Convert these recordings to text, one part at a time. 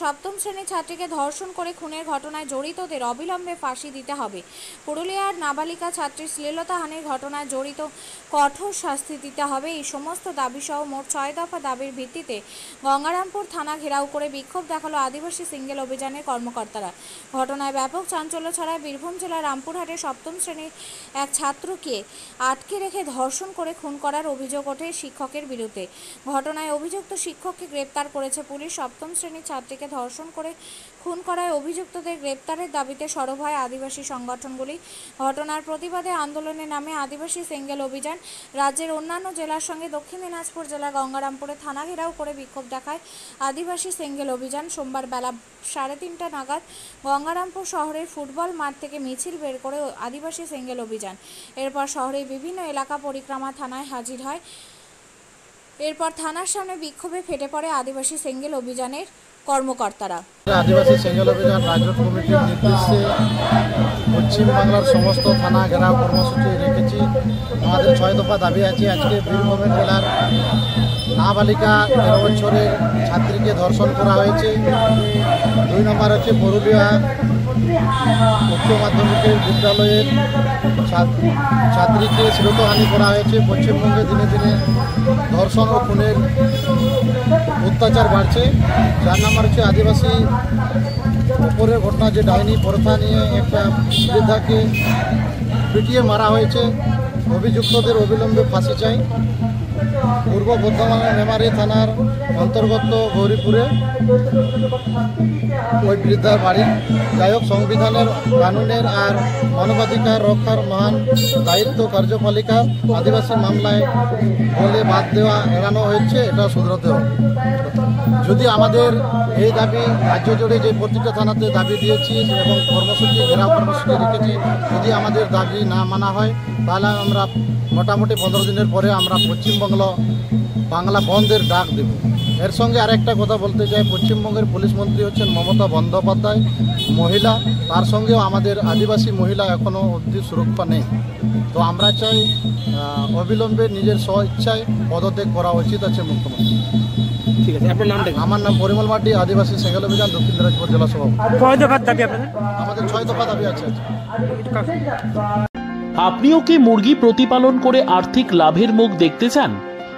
সপ্তম শ্রেণীর ছাত্রীকে ধর্ষণ করে খুনের ঘটনায় জড়িতদের অবিলম্বে ফাঁসি দিতে হবে। পুরুলিয়ার নাবালিকা ছাত্রী শ্লীলতাহানির ঘটনায় জড়িত কঠোর শাস্তি দিতে হবে। এই সমস্ত দাবিসহ মোট 6 দফা দাবির ভিত্তিতে গঙ্গারামপুর থানা ঘেরাও করে বিক্ষোভ দেখালো আদিবাসী সিঙ্গেল অভিযানের কর্মকর্তারা। ঘটনায় ব্যাপক চাঞ্চল্য ছড়ায় বীরভূম জেলার রামপুরহাটে সপ্তম শ্রেণীর এক ছাত্রকে আটকে রেখে ধর্ষণ করে খুন করার অভিযোগ ওঠে শিক্ষকের বিরুদ্ধে। ঘটনায় অভিযুক্ত শিক্ষককে গ্রেপ্তার করেছে পুলিশ। সপ্তম শ্রেণীর ছাত্রীকে ধর্ষণ করে খুন করায় অভিযুক্তদের গ্রেপ্তারের দাবিতে সরব হয় আদিবাসী সংগঠনগুলি। ঘটনার প্রতিবাদে আন্দোলনের নামে আদিবাসী সিঙ্গেল অভিযান রাজ্যের অন্যান্য জেলার সঙ্গে দক্ষিণ দিনাজপুর জেলা গঙ্গারামপুরে থানা ঘেরাও করে বিক্ষোভ দেখায় আদিবাসী সিঙ্গেল অভিযান। সোমবার বেলা 3:30 নাগাদ গঙ্গারামপুর শহরের ফুটবল মাঠ থেকে মিছিল বের করে আদিবাসী সিঙ্গেল অভিযান। এরপর শহরের বিভিন্ন এলাকা পরিক্রমা থানায় হাজির হয়। এরপর থানার সামনে বিক্ষোভে ফেটে পড়ে আদিবাসী সিঙ্গেল অভিযানের কর্মকর্তারা। আদিবাসী সিঙ্গেল অভিযান রাজ্য কমিটির নির্দেশে পশ্চিমবাংলার সমস্ত থানা ঘেরাও কর্মসূচি রেখেছি। আমাদের 6 দফা দাবি আছে। আজকে বীরভূম জেলার নাবালিকা 13 বছরের ছাত্রীকে ধর্ষণ করা হয়েছে। 2 নম্বর হচ্ছে পুরুলিয়া উচ্চ মাধ্যমিকের বিদ্যালয়ের ছাত্রীকে শ্লীলতাহানি করা হয়েছে। পশ্চিমবঙ্গে দিনে দিনে ধর্ষণ ও খুনের অত্যাচার বাড়ছে। 4 নম্বর হচ্ছে আদিবাসী উপরের ঘটনা, যে ডাইনি প্রথা নিয়ে একটা বৃদ্ধাকে পিটিয়ে মারা হয়েছে। অভিযুক্তদের অবিলম্বে ফাঁসি চাই। পূর্ব বর্ধমানের মেমারি থানার অন্তর্গত গৌরীপুরে ওই বৃদ্ধার বাড়ি। যাই হোক, সংবিধানের, কানুনের আর মানবাধিকার রক্ষার মহান দায়িত্ব কার্যপালিকার আদিবাসী মামলায় বলে বাদ দেওয়া এড়ানো হয়েছে, এটা শুধরাতে হবে। যদি আমাদের এই দাবি রাজ্য জুড়ে যে প্রতিটা থানাতে দাবি দিয়েছি এবং কর্মসূচি ঘেরাও কর্মসূচি রেখেছি, যদি আমাদের দাবি না মানা হয় তাহলে আমরা মোটামুটি 15 দিনের পরে আমরা বাংলা বন্ধের ডাক দেব। এর সঙ্গে আরেকটা কথা বলতে চাই, পশ্চিমবঙ্গের পুলিশ মন্ত্রী হচ্ছেন মমতা বন্দ্যোপাধ্যায়, মহিলা। তার সঙ্গেও আমাদের আদিবাসী মহিলা এখনও অবধি সুরক্ষা নেই। তো আমরা চাই অবিলম্বে নিজের স্ব ইচ্ছায় পদত্যাগ করা উচিত আছে মুখ্যমন্ত্রী। ঠিক আছে, আপনার নামটা? আমার নাম পরিমল মাটি, আদিবাসী সিঙ্গেল অভিযান দক্ষিণ দিনাজপুর জেলা সভাপতি। কয় দফার দাবি আপনাদের? আমাদের 6 দফা দাবি আছে। আপনিও কি মুরগি প্রতিপালন করে আর্থিক লাভের মুখ দেখতে চান?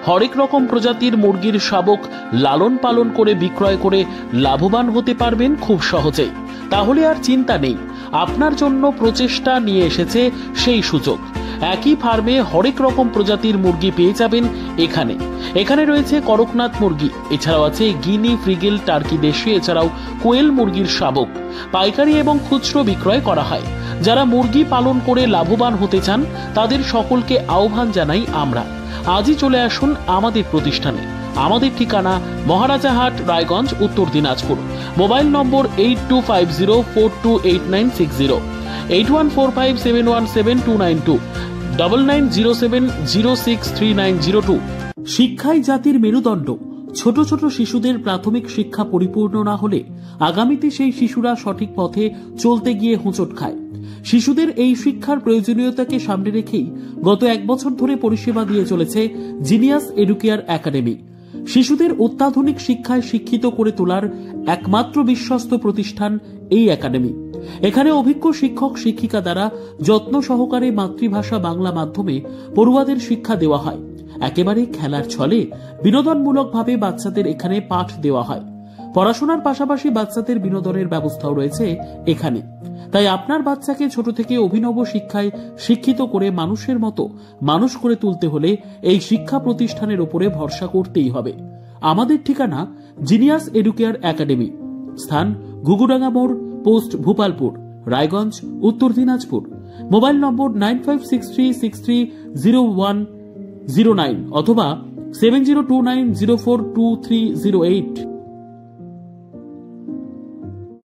হরেক রকম প্রজাতির মুরগির শাবক লালন পালন করে বিক্রয় করে লাভবান হতে পারবেন খুব সহজেই। তাহলে আর চিন্তা নেই, আপনার জন্য প্রচেষ্টা নিয়ে এসেছে সেই সুযোগ। একই ফার্মে হরেক রকম প্রজাতির মুরগি পেয়ে যাবেন এখানে রয়েছে করকনাথ মুরগি, এছাড়াও আছে গিনি, ফ্রিগেল, টার্কি দেশি, এছাড়াও কোয়েল মুরগির শাবক পাইকারি এবং খুচরো বিক্রয় করা হয়। যারা মুরগি পালন করে লাভবান হতে চান তাদের সকলকে আহ্বান জানাই আমরা। আজই চলে আসুন আমাদের প্রতিষ্ঠানে। আমাদের ঠিকানা মহারাজাহাট, রায়গঞ্জ, উত্তর দিনাজপুর। মোবাইল নম্বর 8250428960, 8145717292, 9907063902। শিক্ষাই জাতির মেরুদণ্ড। ছোট ছোট শিশুদের প্রাথমিক শিক্ষা পরিপূর্ণ না হলে আগামীতে সেই শিশুরা সঠিক পথে চলতে গিয়ে হোঁচট খায়। শিশুদের এই শিক্ষার প্রয়োজনীয়তাকে সামনে রেখেই গত 1 বছর ধরে পরিষেবা দিয়ে চলেছে জিনিয়াস এডুকেয়ার একাডেমি। শিশুদের অত্যাধুনিক শিক্ষায় শিক্ষিত করে তোলার একমাত্র বিশ্বস্ত প্রতিষ্ঠান এই একাডেমি। এখানে অভিজ্ঞ শিক্ষক শিক্ষিকা দ্বারা যত্ন সহকারে মাতৃভাষা বাংলা মাধ্যমে পড়ুয়াদের শিক্ষা দেওয়া হয়। একেবারে খেলার ছলে বিনোদনমূলকভাবে বাচ্চাদের এখানে পাঠ দেওয়া হয়। পড়াশোনার পাশাপাশি বাচ্চাদের বিনোদনের ব্যবস্থাও রয়েছে এখানে। তাই আপনার বাচ্চাকে ছোট থেকে অভিনব শিক্ষায় শিক্ষিত করে মানুষের মতো মানুষ করে তুলতে হলে এই শিক্ষা প্রতিষ্ঠানের উপরে ভরসা করতেই হবে। আমাদের ঠিকানা জিনিয়াস এডুকেয়ার একাডেমি, স্থান ঘুঘুডাঙ্গা মোড়, পোস্ট ভূপালপুর, রায়গঞ্জ, উত্তর দিনাজপুর। মোবাইল নম্বর 9563630109 অথবা 7029042308।